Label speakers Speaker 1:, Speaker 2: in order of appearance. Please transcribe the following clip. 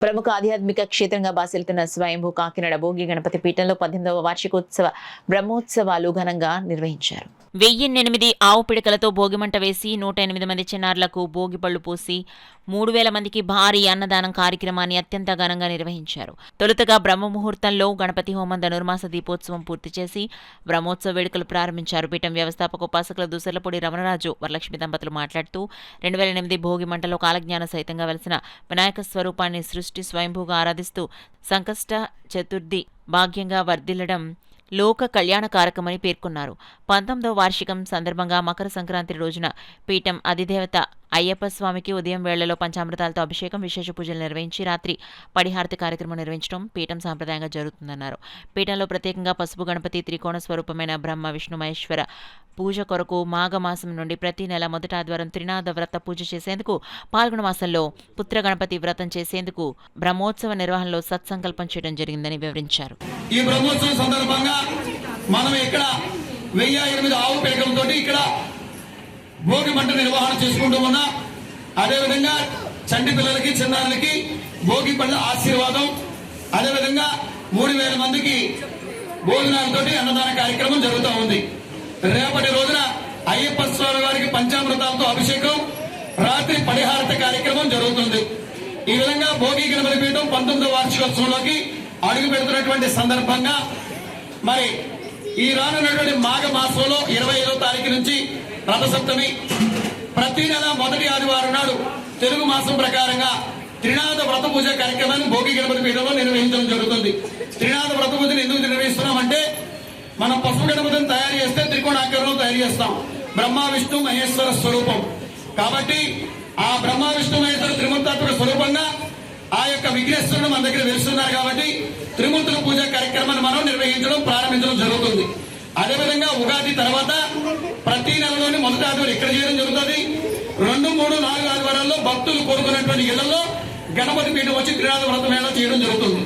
Speaker 1: ప్రముఖ ఆధ్యాత్మిక క్షేత్రంగా బాసిల్లుతున్న స్వయంభూ కాకినాడ భోగి గణపతి పీఠంలో 18వ వార్షికోత్సవ బ్రహ్మోత్సవాలు ఘనంగా నిర్వహించారు. 1008 ఆవు పిడకలతో భోగిమంట వేసి 108 మంది చిన్నారులకు భోగి పళ్లు పోసి 3000 మందికి భారీ అన్నదానం కార్యక్రమాన్ని అత్యంత ఘనంగా నిర్వహించారు. తొలుతగా బ్రహ్మముహూర్తంలో గణపతి హోమం ధనుర్మాస దీపోత్సవం పూర్తి చేసి బ్రహ్మోత్సవ వేడుకలు ప్రారంభించారు. పీఠం వ్యవస్థాపక ఉపాసకుల దుసర్లపూడి రమణరాజు వరలక్ష్మి దంపతులు మాట్లాడుతూ 2008 భోగి మంటలో కాలజ్ఞాన సహితంగా వెలిసిన వినాయక స్వరూపాన్ని సృష్టి స్వయంభూగా ఆరాధిస్తూ సంకష్ట చతుర్థి భాగ్యంగా వర్ధిల్లడం లోక కళ్యాణకారకమని పేర్కొన్నారు. 19వ వార్షికం సందర్భంగా మకర సంక్రాంతి రోజున పీఠం అధిదేవత అయ్యప్ప స్వామికి ఉదయం వేళలో పంచామృతాలతో అభిషేకం, విశేష పూజలు నిర్వహించి రాత్రి పడిహారతి కార్యక్రమం నిర్వహించడం పీఠం సాంప్రదాయంగా జరుగుతుందన్నారు. పీఠంలో ప్రత్యేకంగా పసుపు గణపతి, త్రికోణ స్వరూపమైన బ్రహ్మ విష్ణు మహేశ్వర పూజ కొరకు మాఘమాసం నుండి ప్రతి నెల మొదటి ఆదివారం త్రినాద వ్రత పూజ చేసేందుకు, పాల్గొన మాసంలో పుత్ర గణపతి వ్రతం చేసేందుకు బ్రహ్మోత్సవ నిర్వహణలో సత్సంకల్పం చేయడం జరిగిందని వివరించారు.
Speaker 2: ఈ బ్రహ్మోత్సవం సందర్భంగా మనం ఇక్కడ 1008 ఆవు పేకలతో ఇక్కడ భోగి మంట నిర్వహణ చేసుకుంటూ ఉన్నా. అదేవిధంగా చంటి పిల్లలకి, చిన్నారులకి భోగి పండ్ల ఆశీర్వాదం, అదేవిధంగా 3000 మందికి భోజనాలతోటి అన్నదాన కార్యక్రమం జరుగుతూ ఉంది. రేపటి రోజున అయ్యప్ప స్వామి వారికి పంచామృతాలతో అభిషేకం, రాత్రి పడిహారత కార్యక్రమం జరుగుతుంది. ఈ విధంగా భోగి గణపతి పీఠం 19వ వార్షికోత్సవంలోకి అడుగు పెడుతున్నటువంటి సందర్భంగా మరి ఈ రానున్నటువంటి మాఘ మాసంలో 25వ తారీఖు నుంచి రథసప్తమి, ప్రతి నెల మొదటి ఆదివారం నాడు తెలుగు మాసం ప్రకారంగా త్రినాద వ్రత పూజ కార్యక్రమాన్ని భోగి గణపతి పీఠంలో నిర్వహించడం జరుగుతుంది. త్రినాద వ్రత పూజను ఎందుకు నిర్వహిస్తున్నామంటే, మనం పసుపు గణపతిని తయారు చేస్తే త్రికోణాకారంలో తయారు చేస్తాం. బ్రహ్మ విష్ణు మహేశ్వర స్వరూపం కాబట్టి ఆ బ్రహ్మ విష్ణు మహేశ్వర త్రిమూర్తాత్మక స్వరూపంగా ఆ యొక్క విఘ్నేశ్వరుడు మన దగ్గర వెలుస్తున్నారు. కాబట్టి త్రిమూర్తుల పూజ కార్యక్రమాన్ని మనం నిర్వహించడం ప్రారంభించడం జరుగుతుంది. అదేవిధంగా ఉగాది తర్వాత ప్రతి నెలలోని మొదటి ఆదివారం ఇక్కడ చేయడం జరుగుతుంది. 2, 3, 4 ఆదివారాల్లో భక్తులు కోరుకున్నటువంటి ఇళ్లలో గణపతి పీఠం వచ్చి త్రినాద వ్రత మేళ చేయడం జరుగుతుంది.